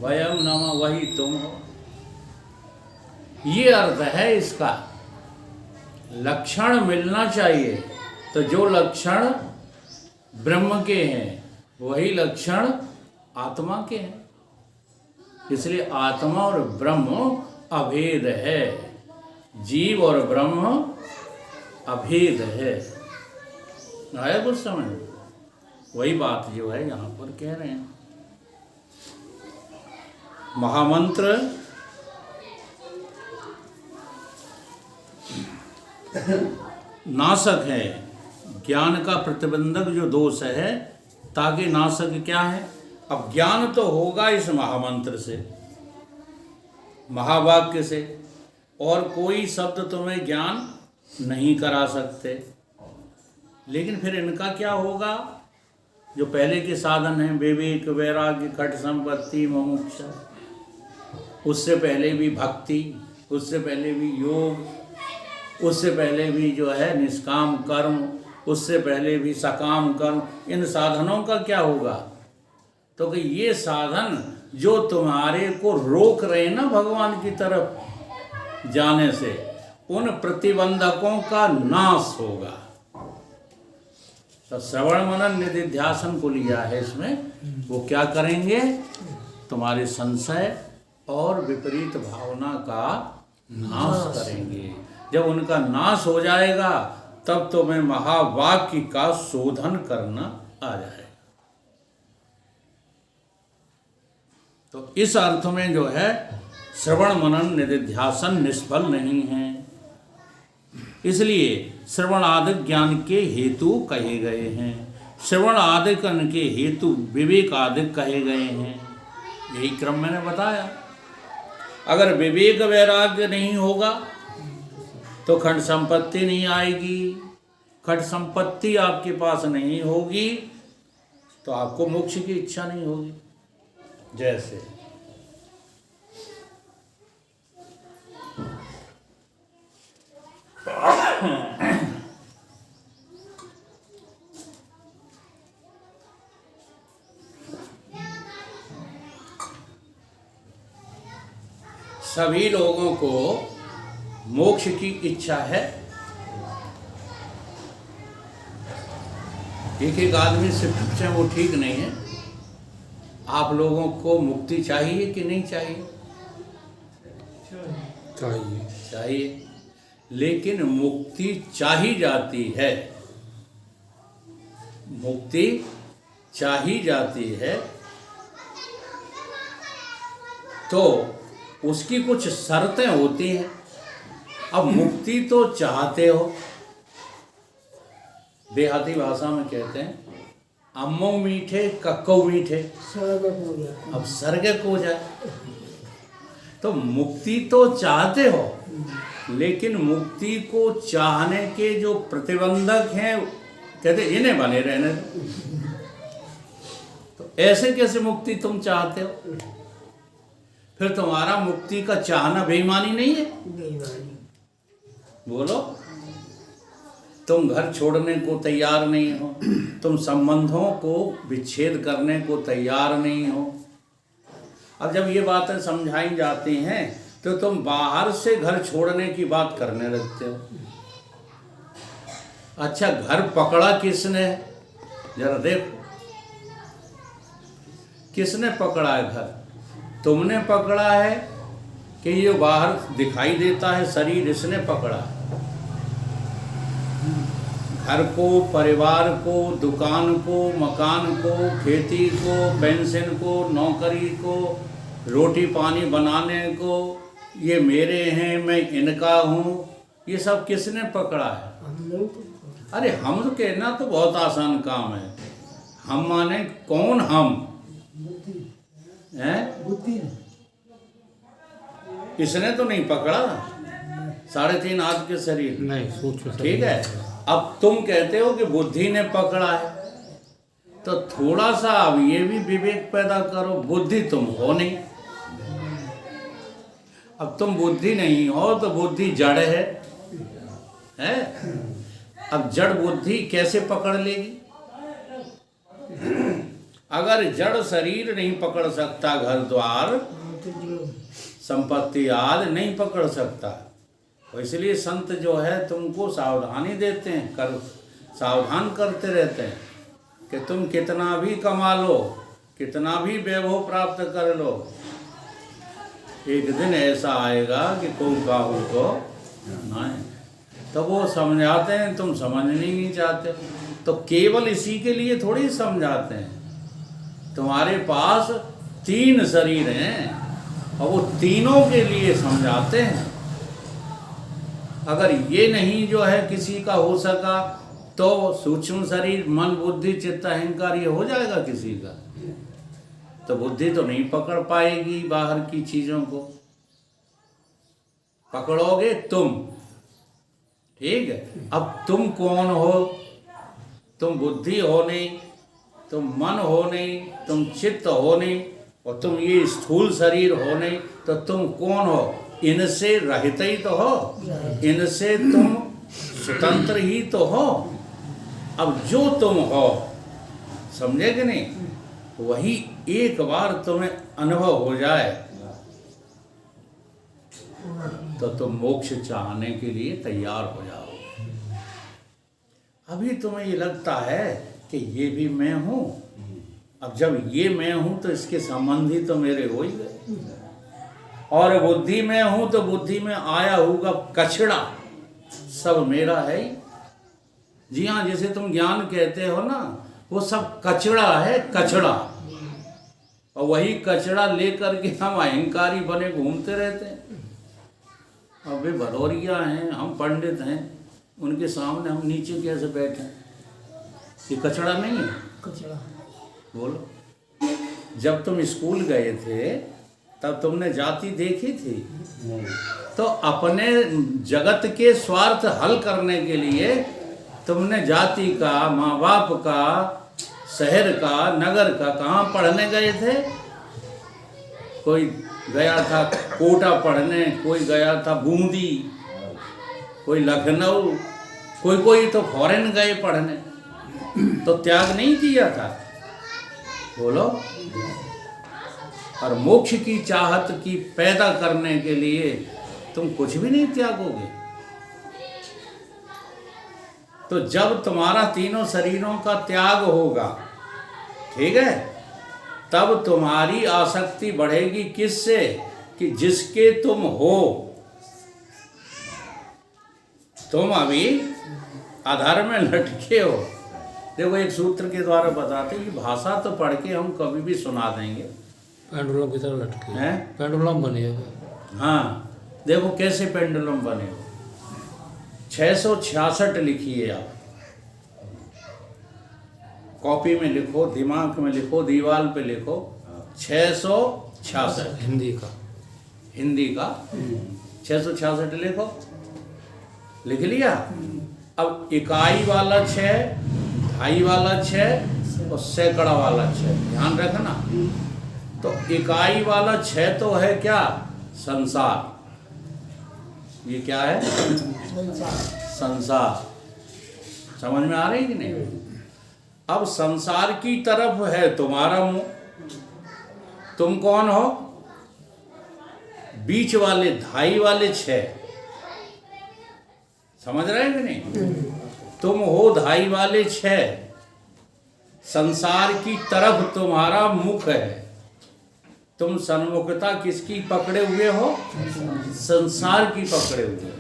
वयम नमः वही तुम हो। ये अर्थ है इसका। लक्षण मिलना चाहिए, तो जो लक्षण ब्रह्म के हैं वही लक्षण आत्मा के हैं। इसलिए आत्मा और ब्रह्म अभेद है, जीव और ब्रह्म अभेद है। आया कुछ समझ? वही बात जो है यहाँ पर कह रहे हैं। महामंत्र नाशक है, ज्ञान का प्रतिबंधक जो दोष है, ताकि नाशक क्या है? अब ज्ञान तो होगा इस महामंत्र से, महावाक्य से, और कोई शब्द तुम्हें ज्ञान नहीं करा सकते। लेकिन फिर इनका क्या होगा? जो पहले के साधन हैं, विवेक, वैराग्य, खट संपत्ति, मुमुक्षा, उससे पहले भी भक्ति, उससे पहले भी योग, उससे पहले भी जो है निष्काम कर्म, उससे पहले भी सकाम कर्म, इन साधनों का क्या होगा? तो कि ये साधन जो तुम्हारे को रोक रहे ना भगवान की तरफ जाने से, उन प्रतिबंधकों का नाश होगा। तो श्रवण मनन निधिध्यासन को लिया है इसमें। वो क्या करेंगे? तुम्हारे संशय और विपरीत भावना का नाश करेंगे। जब उनका नाश हो जाएगा तब तुम्हें महावाक्य का शोधन करना आ जाएगा। तो इस अर्थ में जो है श्रवण मनन निधिध्यासन निष्फल नहीं है। इसलिए श्रवण आदि ज्ञान के हेतु कहे गए हैं, श्रवण आदि कर्म के हेतु विवेक आदि कहे गए हैं। यही क्रम मैंने बताया। अगर विवेक वैराग्य नहीं होगा तो खंड संपत्ति नहीं आएगी। खंड संपत्ति आपके पास नहीं होगी तो आपको मोक्ष की इच्छा नहीं होगी। जैसे सभी लोगों को मोक्ष की इच्छा है। एक एक आदमी से पूछे वो ठीक नहीं है। आप लोगों को मुक्ति चाहिए कि नहीं चाहिए? चाहिए। लेकिन मुक्ति चाही जाती है, मुक्ति चाही जाती है तो उसकी कुछ शर्तें होती हैं। अब मुक्ति तो चाहते हो, देहाती भाषा में कहते हैं अम्मो मीठे कक्को मीठे, अब स्वर्ग को जाए। तो मुक्ति तो चाहते हो, लेकिन मुक्ति को चाहने के जो प्रतिबंधक हैं कहते इन्हें बने रहने दो। तो ऐसे कैसे मुक्ति तुम चाहते हो? फिर तुम्हारा मुक्ति का चाहना बेईमानी नहीं है? बोलो। तुम घर छोड़ने को तैयार नहीं हो, तुम संबंधों को विच्छेद करने को तैयार नहीं हो। अब जब ये बातें समझाई जाती हैं तो तुम बाहर से घर छोड़ने की बात करने लगते हो। अच्छा, घर पकड़ा किसने? जरा देखो, किसने पकड़ा है घर? तुमने पकड़ा है कि ये बाहर दिखाई देता है शरीर, इसने पकड़ा? घर को, परिवार को, दुकान को, मकान को, खेती को, पेंशन को, नौकरी को, रोटी पानी बनाने को, ये मेरे हैं, मैं इनका हूँ, ये सब किसने पकड़ा है? अरे हम तो कहना तो बहुत आसान काम है। हम माने कौन? हम हैं? इसने तो नहीं पकड़ा 3.5 हाथ के शरीर नहीं, सोचो। ठीक है, अब तुम कहते हो कि बुद्धि ने पकड़ा है, तो थोड़ा सा अब ये भी विवेक पैदा करो। बुद्धि तुम हो नहीं। अब तुम बुद्धि नहीं हो तो बुद्धि जड़ है? अब जड़ बुद्धि कैसे पकड़ लेगी? अगर जड़ शरीर नहीं पकड़ सकता, घर द्वार संपत्ति आदि नहीं पकड़ सकता, तो इसलिए संत जो है तुमको सावधानी देते हैं, सावधान करते रहते हैं कि तुम कितना भी कमा लो, कितना भी वैभव प्राप्त कर लो, एक दिन ऐसा आएगा कि कोई काहू को नहीं। तो वो समझाते हैं, तुम समझने नहीं चाहते। तो केवल इसी के लिए थोड़ी समझाते हैं, तुम्हारे पास 3 शरीर हैं और वो तीनों के लिए समझाते हैं। अगर ये नहीं जो है किसी का हो सका, तो सूक्ष्म शरीर मन बुद्धि चित्त अहंकार ये हो जाएगा किसी का, तो बुद्धि तो नहीं पकड़ पाएगी बाहर की चीजों को। पकड़ोगे तुम, ठीक है। अब तुम कौन हो? तुम बुद्धि हो नहीं, तुम मन हो नहीं, तुम चित्त हो नहीं, और तुम ये स्थूल शरीर हो नहीं, तो तुम कौन हो? इनसे रहित ही तो हो, इनसे तुम स्वतंत्र ही तो हो। अब जो तुम हो, समझे कि नहीं, वही एक बार तुम्हें अनुभव हो जाए तो तुम मोक्ष चाहने के लिए तैयार हो जाओ। अभी तुम्हें ये लगता है कि ये भी मैं हूं, अब जब ये मैं हूं तो इसके संबंधी तो मेरे हो ही गए, और बुद्धि में हूं तो बुद्धि में आया होगा कचड़ा सब मेरा है ही। जी हाँ, जैसे तुम ज्ञान कहते हो ना, वो सब कचड़ा है, कचड़ा, और वही कचड़ा लेकर के हम अहंकारी बने घूमते रहते हैं। अब वे भदौरिया हैं, हम पंडित हैं, उनके सामने हम नीचे कैसे बैठे? ये कचड़ा नहीं है? कचड़ा बोलो। जब तुम स्कूल गए थे तब तुमने जाति देखी थी? तो अपने जगत के स्वार्थ हल करने के लिए तुमने जाति का, माँ बाप का, शहर का, नगर का कहाँ पढ़ने गए थे? कोई गया था कोटा पढ़ने, कोई गया था बूंदी, कोई लखनऊ, कोई तो फॉरेन गए पढ़ने, तो त्याग नहीं किया था? बोलो। और मोक्ष की चाहत की पैदा करने के लिए तुम कुछ भी नहीं त्यागोगे। तो जब तुम्हारा तीनों शरीरों का त्याग होगा, ठीक है, तब तुम्हारी आसक्ति बढ़ेगी किससे? कि जिसके तुम हो। तुम अभी आधार में लटके हो। देखो, एक सूत्र के द्वारा बताते कि भाषा तो पढ़ के हम कभी भी सुना देंगे, पेंडुलम की तरह लटके हैं, पेंडुलम बने हो। हाँ, देखो कैसे पेंडुलम बने हो। 666 लिखिए आप, कॉपी में लिखो, दिमाग में लिखो, दीवार पे लिखो, 666 हिंदी का 666 लिखो। लिख लिया? अब इकाई वाला 6, ढाई वाला 6 और सैकड़ा वाला 6, ध्यान रखना। तो इकाई वाला 6 तो है क्या? संसार। ये क्या है? संसार। समझ में आ रही कि नहीं? अब संसार की तरफ है तुम्हारा मुंह। तुम कौन हो? बीच वाले ढाई वाले 6, समझ रहे हैं कि नहीं? तुम हो ढाई वाले 6, संसार की तरफ तुम्हारा मुख है। तुम सन्मुखता किसकी पकड़े हुए हो? संसार की पकड़े हुए।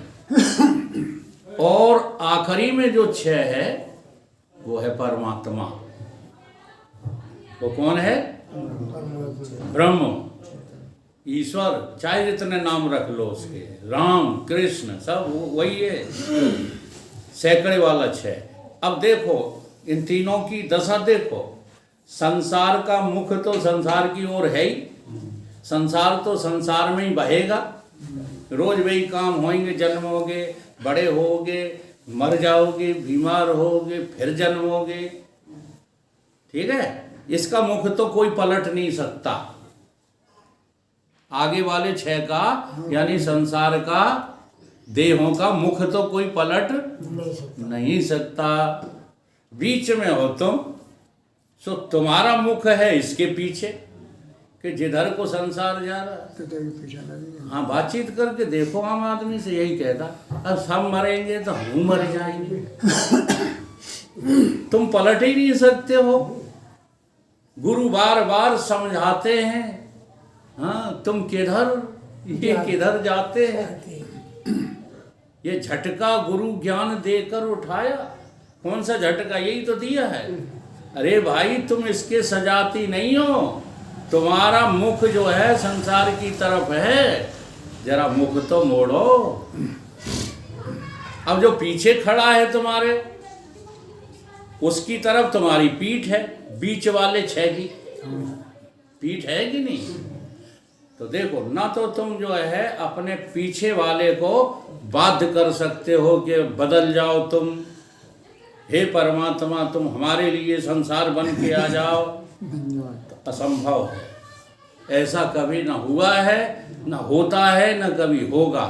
और आखिरी में जो 6 है वो है परमात्मा। वो कौन है? ब्रह्म, ईश्वर, चाहे जितने नाम रख लो उसके, राम, कृष्ण, सब वही है। सैकड़े वाला 6। अब देखो इन तीनों की दशा देखो। संसार का मुख तो संसार की ओर है ही, संसार तो संसार में ही बहेगा। रोज वही काम होंगे, जन्मोगे, बड़े होगे, मर जाओगे, बीमार होगे, फिर जन्मोगे, ठीक है। इसका मुख तो कोई पलट नहीं सकता। आगे वाले 6 का यानी संसार का, देहों का मुख तो कोई पलट नहीं सकता। बीच में हो तुम, सो तुम्हारा मुख है इसके पीछे कि जिधर को संसार जा रहा है। तो तेरे पीछे लगेगा। हाँ, बातचीत करके देखो आम आदमी से, यही कहता अब सब मरेंगे तो हम मर जाएंगे। तुम पलट ही नहीं सकते हो। गुरु बार बार समझाते हैं, हाँ तुम किधर, ये किधर जाते हैं। ये झटका गुरु ज्ञान देकर उठाया। कौन सा झटका? यही तो दिया है। अरे भाई तुम इसके सजाती नहीं हो, तुम्हारा मुख जो है संसार की तरफ है, जरा मुख तो मोड़ो। अब जो पीछे खड़ा है तुम्हारे, उसकी तरफ तुम्हारी पीठ है, बीच वाले छह की पीठ है कि नहीं? तो देखो ना, तो तुम जो है अपने पीछे वाले को बाध्य कर सकते हो कि बदल जाओ तुम, हे परमात्मा तुम हमारे लिए संसार बन के आ जाओ, तो असंभव है। ऐसा कभी ना हुआ है, ना होता है, ना कभी होगा।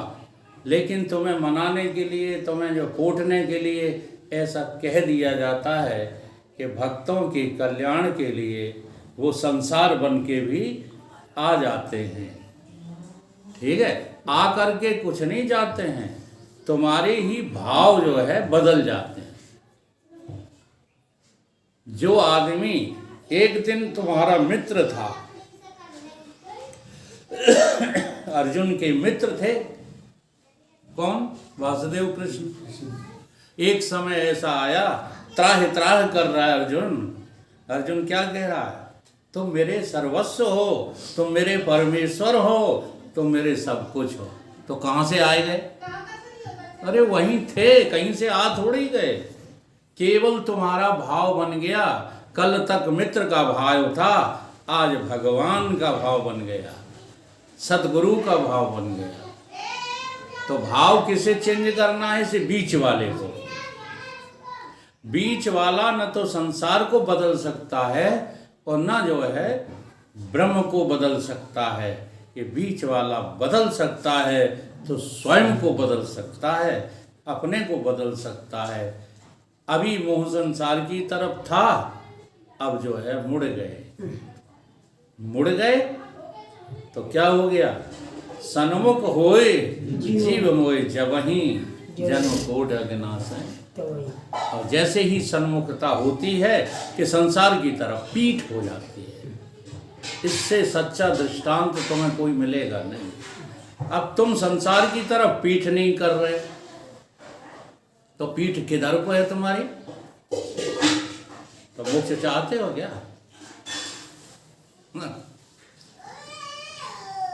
लेकिन तुम्हें मनाने के लिए, तुम्हें जो कोटने के लिए ऐसा कह दिया जाता है कि भक्तों के कल्याण के लिए वो संसार बन के भी आ जाते हैं। ठीक है, आ करके कुछ नहीं जाते हैं, तुम्हारे ही भाव जो है बदल जाते हैं। जो आदमी एक दिन तुम्हारा मित्र था, अर्जुन के मित्र थे कौन? वासुदेव कृष्ण। एक समय ऐसा आया, त्राह त्राह कर रहा है अर्जुन। अर्जुन क्या कह रहा है? तुम मेरे सर्वस्व हो, तुम मेरे परमेश्वर हो, तुम मेरे सब कुछ हो। तो कहाँ से आए गए? अरे वहीं थे, कहीं से आ थोड़ी गए। केवल तुम्हारा भाव बन गया। कल तक मित्र का भाव था, आज भगवान का भाव बन गया, सतगुरु का भाव बन गया। तो भाव किसे चेंज करना है? इसे बीच वाले को। बीच वाला न तो संसार को बदल सकता है और न जो है ब्रह्म को बदल सकता है। ये बीच वाला बदल सकता है तो स्वयं को बदल सकता है, अपने को बदल सकता है। अभी मोह संसार की तरफ था, अब जो है मुड़ गए तो क्या हो गया? सन्मुख होए जीव मोए जबहि जन्म कोट अज्ञानाशय। और जैसे ही सन्मुखता होती है कि संसार की तरफ पीठ हो जाती है। इससे सच्चा दृष्टांत तुम्हें कोई मिलेगा नहीं। अब तुम संसार की तरफ पीठ नहीं कर रहे, तो पीठ किधर को है तुम्हारी? तो मोक्ष चाहते हो क्या? ना?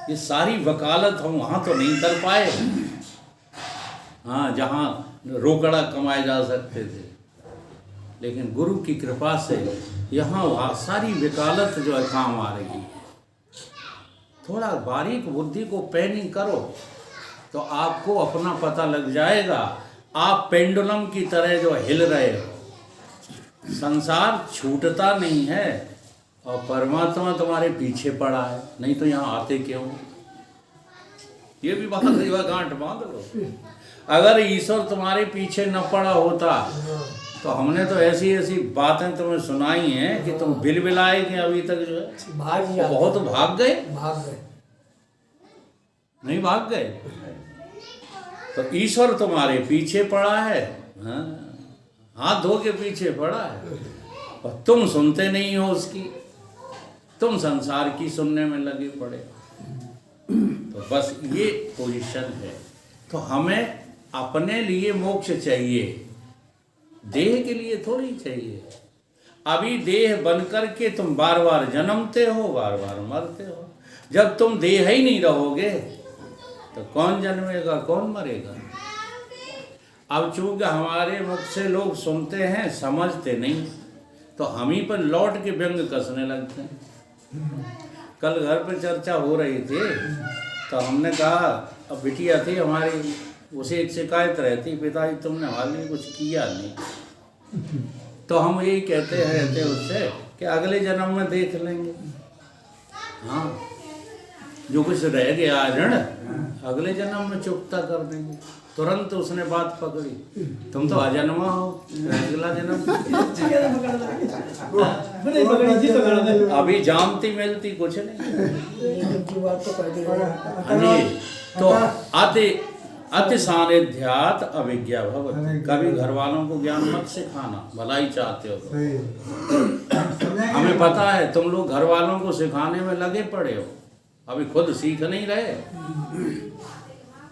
ये सारी वकालत हम वहां तो नहीं कर पाए, हाँ जहां रोकड़ा कमाए जा सकते थे, लेकिन गुरु की कृपा से यहाँ वहाँ सारी वकालत जो है काम आ रही है। थोड़ा बारीक बुद्धि को पैनी करो तो आपको अपना पता लग जाएगा। आप पेंडुलम की तरह जो हिल रहे हो, संसार छूटता नहीं है और परमात्मा तुम्हारे पीछे पड़ा है, नहीं तो यहाँ आते क्यों? ये भी बात गांठ बांध लो। अगर ईश्वर तुम्हारे पीछे न पड़ा होता तो हमने तो ऐसी ऐसी बातें तुम्हें सुनाई हैं कि तुम बिलबिलाए कि अभी तक जो है बहुत भाग गए। नहीं भाग गए तो ईश्वर तुम्हारे पीछे पड़ा है, हाँ? हाथ धो के पीछे पड़ा है और तुम सुनते नहीं हो उसकी, तुम संसार की सुनने में लगे पड़े। तो बस ये पोजीशन है। तो हमें अपने लिए मोक्ष चाहिए, देह के लिए थोड़ी चाहिए। अभी देह बनकर के तुम बार बार जन्मते हो, बार बार मरते हो। जब तुम देह ही नहीं रहोगे तो कौन जन्मेगा, कौन मरेगा? अब चूंकि हमारे मुख से लोग सुनते हैं, समझते नहीं, तो हम ही पर लौट के व्यंग कसने लगते हैं। कल घर पे चर्चा हो रही थी तो हमने कहा, अब बिटिया थी हमारी, उसे एक शिकायत रहती, पिताजी तुमने हमारे लिए कुछ किया नहीं। तो हम यही कहते रहते उससे कि अगले जन्म में देख लेंगे। हाँ, जो कुछ रह गया ऋण अगले जन्म में चुकता कर देंगे। तुरंत उसने बात पकड़ी, तुम तो अजन्मा हो, अगला जन्म अभी जानती मिलती कुछ नहीं। हाँ जी, तो अति सानिध्यात अविज्ञा भवति। कभी घर वालों को ज्ञान मत सिखाना, भला ही चाहते हो तो। हमें पता है तुम लोग घर वालों को सिखाने में लगे पड़े हो, अभी खुद सीख नहीं रहे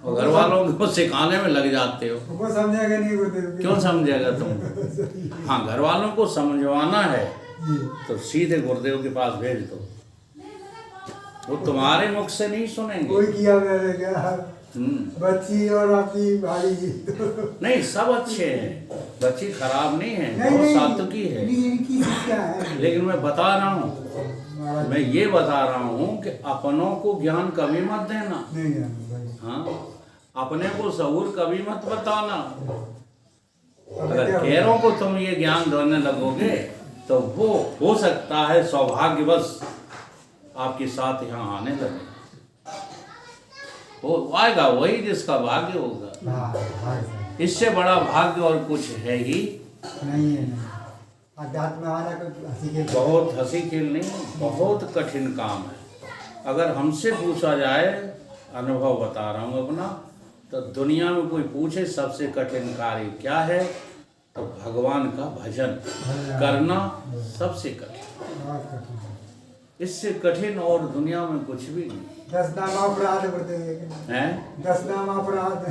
और घर वालों को सिखाने में लग जाते हो। वो समझेगा नहीं, वो क्यों समझेगा तुम? हाँ, घर वालों को समझवाना है तो सीधे गुरुदेव के पास भेज दो, वो तुम्हारे मुख से नहीं सुनेंगे। कोई किया मैंने क्या, बच्ची और आपकी भाई जी नहीं, सब अच्छे हैं, बच्ची खराब नहीं है, बहुत सात्विकी है। इनकी क्या है, लेकिन मैं बता रहा हूँ, मैं ये बता रहा हूँ कि अपनों को ज्ञान कभी मत देना। नहीं है भाई। हाँ, अपने को सहूर कभी मत बताना। अगर गैरों को तुम ये ज्ञान देने लगोगे तो वो हो सकता है सौभाग्यवश आपके साथ यहाँ आने लगे। वो आएगा वही जिसका भाग्य होगा। हाँ, भाई इससे बड़ा भाग्य और कुछ है ही नहीं है, नहीं। अध्यात्म में आना कोई हंसी के बहुत हंसी खेल नहीं, बहुत कठिन काम है। अगर हमसे पूछा जाए, अनुभव बता रहा हूँ अपना, तो दुनिया में कोई पूछे सबसे कठिन कार्य क्या है, तो भगवान का भजन करना सबसे कठिन। बहुत कठिन। इससे कठिन और दुनिया में कुछ भी नहीं 10 नाम अपराध करते है। 10 नाम अपराध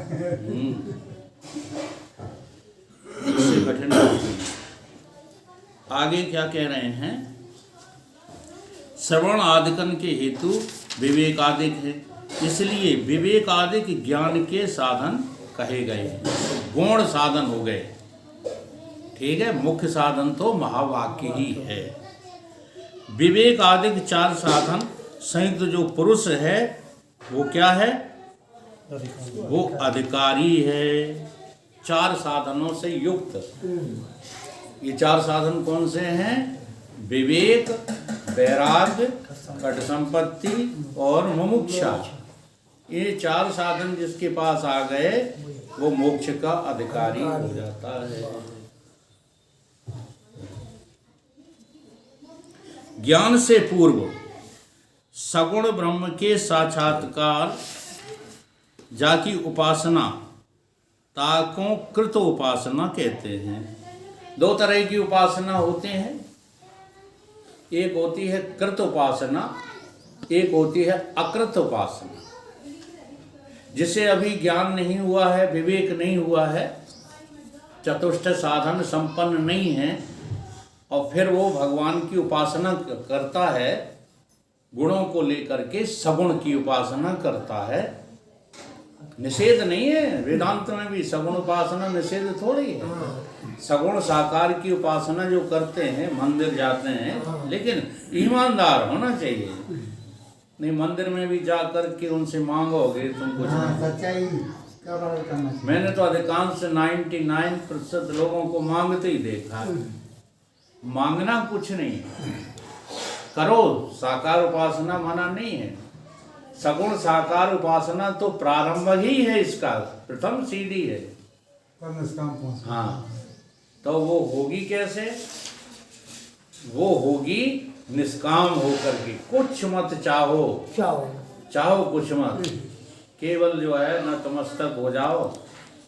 इससे कठिन कुछ नहीं। आगे क्या कह रहे हैं? श्रवण आदिकन के हेतु विवेकादिक है, इसलिए विवेकादिक ज्ञान के साधन कहे गए हैं। गौण साधन हो गए, ठीक है। मुख्य साधन तो महावाक्य ही है। विवेकादिक 4 साधन संयुक्त जो पुरुष है वो क्या है? वो अधिकारी है, 4 साधनों से युक्त। ये 4 साधन कौन से हैं? विवेक, वैराग्य, कट संपत्ति और मुमुक्षा। ये 4 साधन जिसके पास आ गए वो मोक्ष का अधिकारी हो जाता है। ज्ञान से पूर्व सगुण ब्रह्म के साक्षात्कार जाकी उपासना ताकों कृत उपासना कहते हैं। 2 तरह की उपासना होते हैं, एक होती है कृत उपासना, एक होती है अकृत उपासना। जिसे अभी ज्ञान नहीं हुआ है, विवेक नहीं हुआ है, चतुष्ट साधन संपन्न नहीं है, और फिर वो भगवान की उपासना करता है, गुणों को लेकर के सगुण की उपासना करता है। निषेध नहीं है, वेदांत में भी सगुण उपासना निषेध थोड़ी है। सगुण साकार की उपासना जो करते हैं, मंदिर जाते हैं, लेकिन ईमानदार होना चाहिए। नहीं मंदिर में भी जा करके उनसे मांगोगे तुम कुछ नहीं। सच्चाई का बात करना चाहिए। मैंने तो अधिकांश 99% लोगों को मांगते ही देखा है। मांगना कुछ नहीं है, करो, साकार उपासना मना नहीं है। सगुण साकार उपासना तो प्रारंभ ही है, इसका प्रथम सीढ़ी है। पर निष्काम पहुंच। हाँ, तो वो होगी कैसे? वो होगी निष्काम होकर के। कुछ मत चाहो, चाहो कुछ मत, केवल जो है नतमस्तक हो जाओ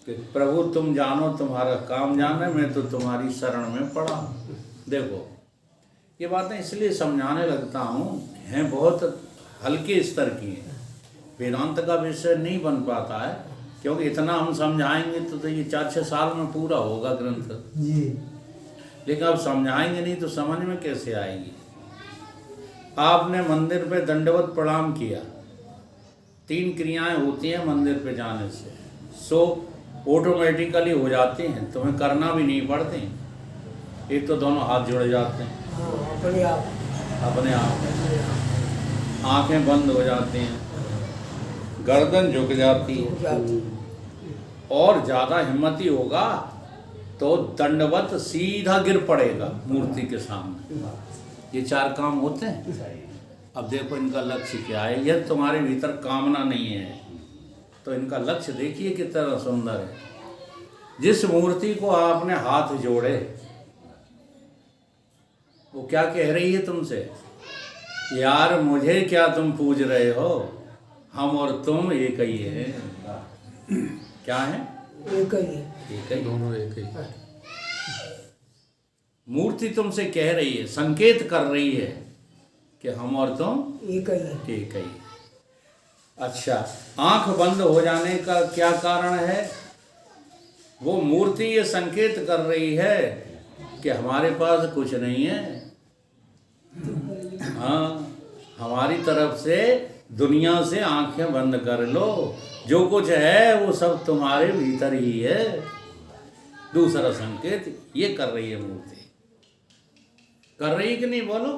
कि प्रभु तुम जानो, तुम्हारा काम जाने, मैं तो तुम्हारी शरण में पड़ा। देखो ये बातें इसलिए समझाने लगता हूँ, हैं बहुत हल्के स्तर की हैं, वेदांत का विषय नहीं बन पाता है, क्योंकि इतना हम समझाएंगे तो ये 4-6 साल में पूरा होगा ग्रंथ जी। लेकिन अब समझाएंगे नहीं तो समझ में कैसे आएगी? आपने मंदिर पे दंडवत प्रणाम किया, 3 क्रियाएं होती हैं मंदिर पे जाने से, सो ऑटोमेटिकली हो जाती हैं, तुम्हें करना भी नहीं पड़ती। एक तो दोनों हाथ जुड़ जाते हैं अपने आप, आंखें बंद हो जाती हैं, गर्दन झुक जाती है, और ज़्यादा हिम्मती होगा तो दंडवत सीधा गिर पड़ेगा मूर्ति के सामने। ये 4 काम होते हैं। अब देखो इनका लक्ष्य क्या है? यह तुम्हारे भीतर कामना नहीं है, तो इनका लक्ष्य देखिए कितना सुंदर है। जिस मूर्ति को आपने हाथ जोड़े, वो क्या कह रही है तुमसे? यार मुझे क्या तुम पूज रहे हो, हम और तुम एक ही है। क्या है? एक ही है। एक ही। दोनों एक ही। मूर्ति तुमसे कह रही है, संकेत कर रही है कि हम और तुम एक ही है। एक ही। अच्छा, आंख बंद हो जाने का क्या कारण है? वो मूर्ति ये संकेत कर रही है कि हमारे पास कुछ नहीं है। हाँ, हमारी तरफ से दुनिया से आंखें बंद कर लो, जो कुछ है वो सब तुम्हारे भीतर ही है। दूसरा संकेत ये कर रही है मूर्ति। कर रही कि नहीं बोलो?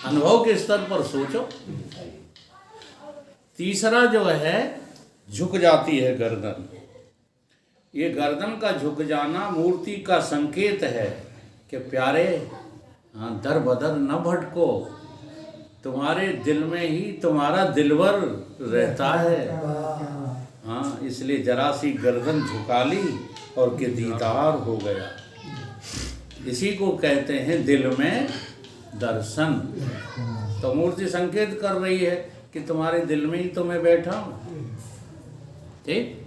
अनुभव के स्तर पर सोचो। तीसरा जो है, झुक जाती है गर्दन। ये गर्दन का झुक जाना मूर्ति का संकेत है कि प्यारे, हाँ, दर बदर न भटको, तुम्हारे दिल में ही तुम्हारा दिलवर रहता है। हाँ, इसलिए जरा सी गर्दन झुका ली और के दीदार हो गया। इसी को कहते हैं दिल में दर्शन। तो मूर्ति संकेत कर रही है कि तुम्हारे दिल में ही तो मैं बैठा हूँ। ठीक।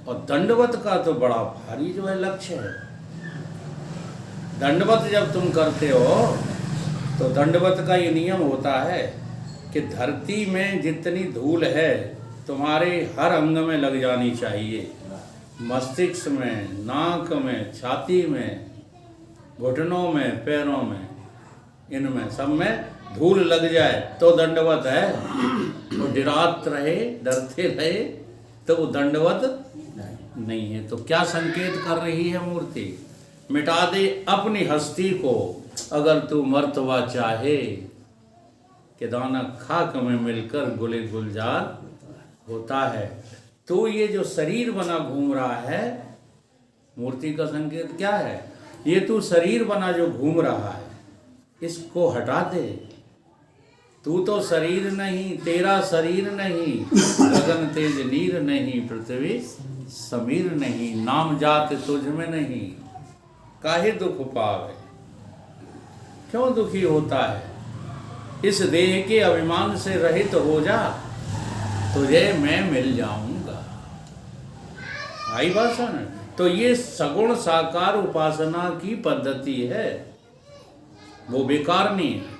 और दंडवत का तो बड़ा भारी जो है लक्ष्य है। दंडवत जब तुम करते हो तो दंडवत का ये नियम होता है कि धरती में जितनी धूल है तुम्हारे हर अंग में लग जानी चाहिए। मस्तिष्क में, नाक में, छाती में, घुटनों में, पैरों में, इनमें सब में धूल लग जाए तो दंडवत है। वो डरात रहे, डरते रहे तो वो दंडवत नहीं है। तो क्या संकेत कर रही है मूर्ति? मिटा दे अपनी हस्ती को अगर तू मर्तबा चाहे, कि दाना खाक में मिलकर गुले गुलजार होता है। तो ये जो शरीर बना घूम रहा है, मूर्ति का संकेत क्या है? ये तू शरीर बना जो घूम रहा है, इसको हटा दे। तू तो शरीर नहीं, तेरा शरीर नहीं, गगन तेज नीर नहीं, पृथ्वी समीर नहीं, नाम जात तुझ में नहीं, काहे दुख पावे। क्यों दुखी होता है? इस देह के अभिमान से रहित हो जा, तुझे मैं मिल जाऊंगा। आई बात समझ? तो ये सगुण साकार उपासना की पद्धति है, वो बेकार नहीं है।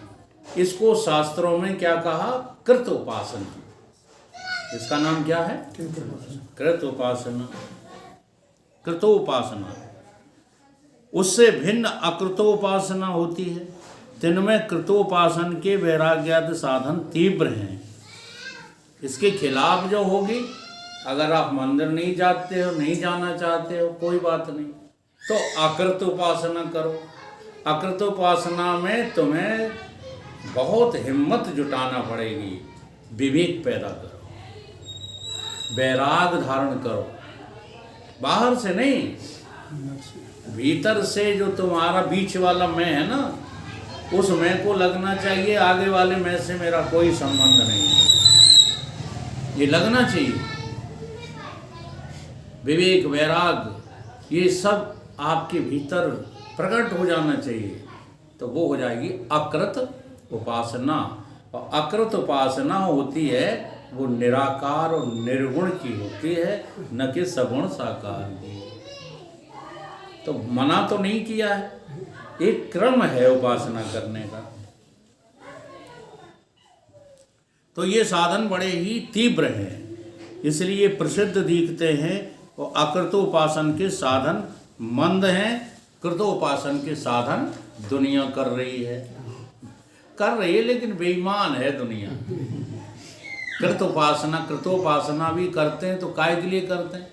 इसको शास्त्रों में क्या कहा? कृत उपासना। इसका नाम क्या है? कृत उपासना। कृतोपासना। उससे भिन्न अकृतोपासना होती है। तिनमें कृतोपासन के वैराग्यादि साधन तीव्र हैं। इसके खिलाफ जो होगी, अगर आप मंदिर नहीं जाते हो, नहीं जाना चाहते हो, कोई बात नहीं, तो अकृत उपासना करो। अकृत उपासना में तुम्हें बहुत हिम्मत जुटाना पड़ेगी। विवेक पैदा करो, वैराग धारण करो। बाहर से नहीं, भीतर से जो तुम्हारा बीच वाला मैं है ना, उस मैं को लगना चाहिए आगे वाले मैं से मेरा कोई संबंध नहीं है, ये लगना चाहिए। विवेक, वैराग, ये सब आपके भीतर प्रकट हो जाना चाहिए, तो वो हो जाएगी अकृत उपासना। और अकृत उपासना होती है वो निराकार और निर्गुण की होती है, न कि सगुण साकार की। तो मना तो नहीं किया है, एक क्रम है उपासना करने का। तो ये साधन बड़े ही तीव्र हैं, इसलिए प्रसिद्ध दिखते हैं। और अकृतोपासन के साधन मंद हैं, कृतोपासन के साधन दुनिया कर रही है, लेकिन बेईमान है दुनिया। कृतोपासना भी करते हैं तो काय के लिए करते हैं?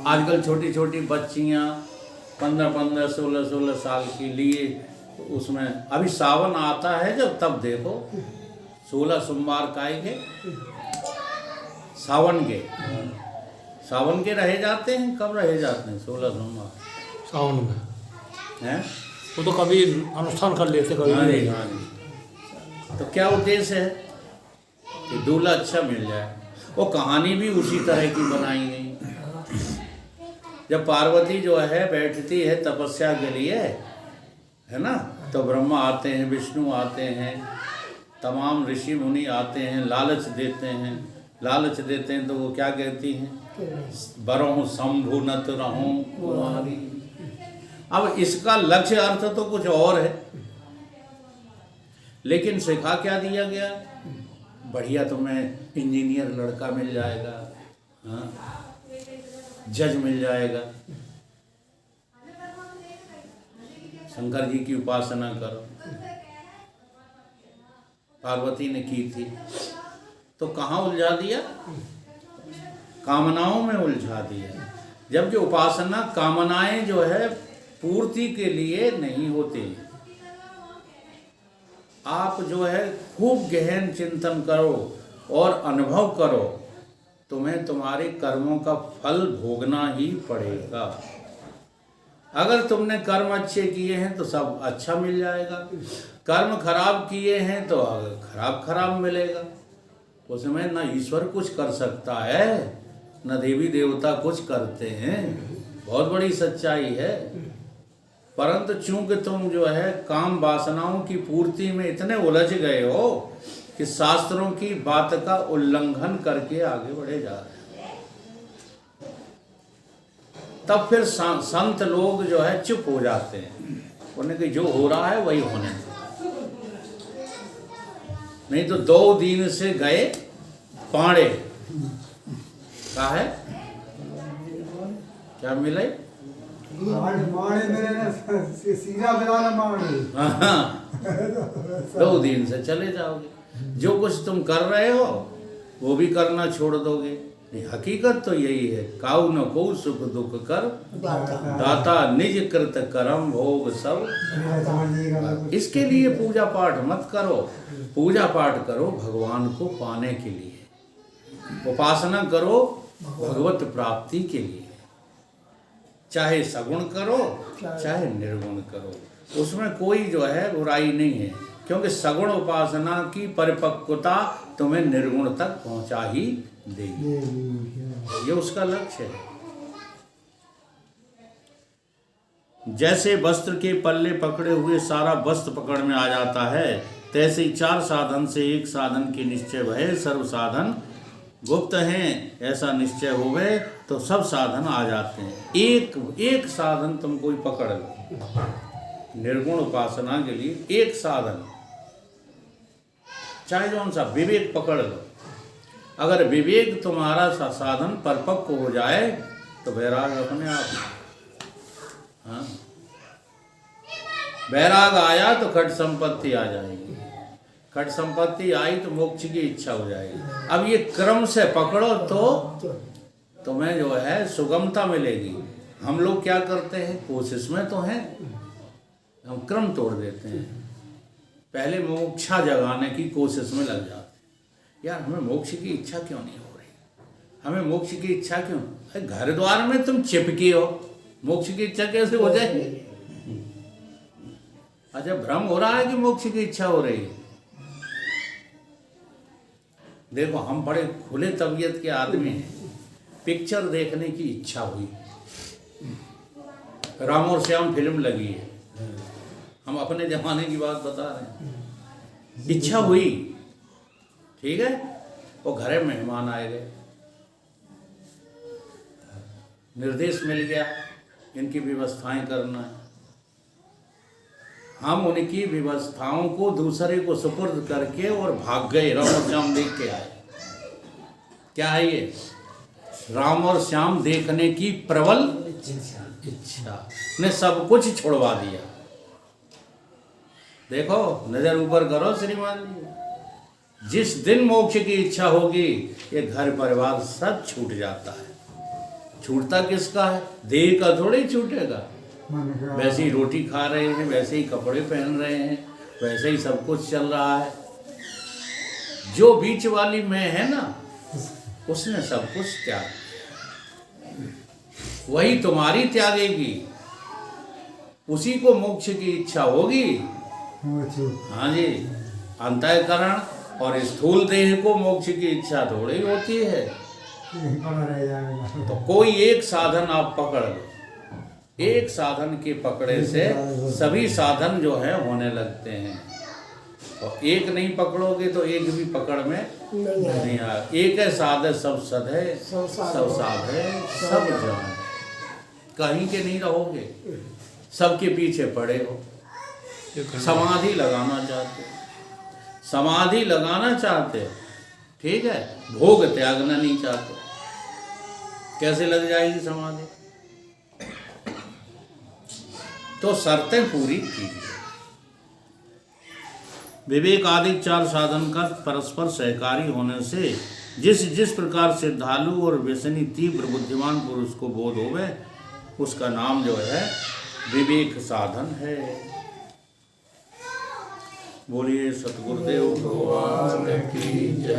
आजकल छोटी छोटी बच्चियां 15-15, 16-16 साल के लिए, उसमें अभी सावन आता है जब, तब देखो 16 सोमवार काय के, सावन के रहे जाते हैं। कब रहे जाते हैं? 16 सोमवार सावन में हैं। वो तो कभी अनुष्ठान कर लेते, कभी हाँ नहीं। जी। तो क्या उद्देश्य है कि दूल्हा अच्छा मिल जाए। वो कहानी भी उसी तरह की बनाई गई। जब पार्वती जो है बैठती है तपस्या के लिए, है ना, तो ब्रह्मा आते हैं, विष्णु आते हैं, तमाम ऋषि मुनि आते हैं, लालच देते हैं। लालच देते हैं तो वो क्या कहती हैं, बरहूँ शंभु नत रहूं कुमारी। अब इसका लक्ष्य अर्थ तो कुछ और है, लेकिन सिखा क्या दिया गया, बढ़िया तुम्हें इंजीनियर लड़का मिल जाएगा, हाँ, जज मिल जाएगा, शंकर जी की उपासना करो। पार्वती ने की थी तो कहाँ उलझा दिया, कामनाओं में उलझा दिया। जबकि उपासना कामनाएं जो है पूर्ति के लिए नहीं होती। आप जो है खूब गहन चिंतन करो और अनुभव करो, तुम्हें तुम्हारे कर्मों का फल भोगना ही पड़ेगा। अगर तुमने कर्म अच्छे किए हैं तो सब अच्छा मिल जाएगा, कर्म खराब किए हैं तो खराब खराब मिलेगा। उसमें न ईश्वर कुछ कर सकता है, न देवी देवता कुछ करते हैं। बहुत बड़ी सच्चाई है। परंतु चूंकि तुम जो है काम वासनाओं की पूर्ति में इतने उलझ गए हो कि शास्त्रों की बात का उल्लंघन करके आगे बढ़े जा रहे हैं, तब फिर संत लोग जो है चुप हो जाते हैं। उन्हें कि जो हो रहा है वही होने दो। नहीं तो 2 दिन से गए पाड़े का है क्या मिले, माड़े मेरे ने सीधा मिला माड़े। हाँ, 2 दिन से चले जाओगे। जो कुछ तुम कर रहे हो वो भी करना छोड़ दोगे। नहीं, हकीकत तो यही है, काऊ न को सुख दुख कर दाता निज कृत कर्म भोग सब। इसके लिए पूजा पाठ मत करो, पूजा पाठ करो भगवान को पाने के लिए, उपासना करो भगवत प्राप्ति के लिए। चाहे सगुण करो चाहे निर्गुण करो, उसमें कोई जो है बुराई नहीं है, क्योंकि सगुण उपासना की परिपक्वता तुम्हें निर्गुण तक पहुंचा ही देगी। ये उसका लक्ष्य है। जैसे वस्त्र के पल्ले पकड़े हुए सारा वस्त्र पकड़ में आ जाता है, तैसे ही 4 साधन से एक साधन की निश्चय भय सर्व साधन गुप्त हैं। ऐसा निश्चय हो गए तो सब साधन आ जाते हैं। एक साधन तुम कोई पकड़ लो निर्गुण उपासना के लिए, एक साधन, चाहे कौन सा, विवेक पकड़ लो। अगर विवेक तुम्हारा साधन परिपक्व हो जाए तो वैराग अपने आप, हाँ, वैराग आया तो खट संपत्ति आ जाएगी, खट संपत्ति आई तो मोक्ष की इच्छा हो जाएगी। अब ये क्रम से पकड़ो तो तुम्हें जो है सुगमता मिलेगी। हम लोग क्या करते हैं, कोशिश में तो हैं, हम क्रम तोड़ देते हैं। पहले मोक्षा जगाने की कोशिश में लग जाते हैं। यार हमें मोक्ष की इच्छा क्यों नहीं हो रही, हमें मोक्ष की इच्छा क्यों, घर द्वार में तुम चिपकी हो, मोक्ष की इच्छा कैसे हो जाएगी। अच्छा, भ्रम हो रहा है कि मोक्ष की इच्छा हो रही है। देखो हम बड़े खुले तबीयत के आदमी हैं, पिक्चर देखने की इच्छा हुई, राम और श्याम फिल्म लगी है, हम अपने जमाने की बात बता रहे हैं, इच्छा हुई, ठीक है, वो घरे मेहमान आए गए, निर्देश मिल गया इनकी व्यवस्थाएं करना है। हम उनकी व्यवस्थाओं को दूसरे को सुपुर्द करके और भाग गए, राम और श्याम देख के आए। क्या है ये, राम और श्याम देखने की प्रबल इच्छा ने सब कुछ छोड़वा दिया। देखो नजर ऊपर करो श्रीमान जी, जिस दिन मोक्ष की इच्छा होगी ये घर परिवार सब छूट जाता है। छूटता किसका है, देह का थोड़ी छूटेगा। वैसे ही रोटी खा रहे हैं, वैसे ही कपड़े पहन रहे हैं, वैसे ही सब कुछ चल रहा है। जो बीच वाली मैं है ना, उसने सब कुछ त्याग, वही तुम्हारी त्यागेगी, उसी को मोक्ष की इच्छा होगी। हाँ जी, अंतःकरण और स्थूल देह को मोक्ष की इच्छा थोड़ी होती है। पड़ा रह जाएगा। तो कोई एक साधन आप पकड़ लो, एक साधन के पकड़े से सभी साधन जो है होने लगते हैं। और एक नहीं पकड़ोगे तो एक भी पकड़ में नहीं आ। एक है साध है सब सद है, सब साध है सब जान है। कहीं के नहीं रहोगे, सबके पीछे पड़े हो। समाधि लगाना चाहते हो, समाधि लगाना चाहते हो, ठीक है, भोग त्यागना नहीं चाहते। कैसे लग जाएगी समाधि? तो शर्तें पूरी कीजिए। विवेक आदि 4 साधन का परस्पर सहकारी होने से जिस जिस प्रकार श्रद्धालु और व्यसनी तीव्र बुद्धिमान पुरुष को बोध होवे, उसका नाम जो है विवेक साधन है। बोलिए सतगुरुदेव भगवान की जय।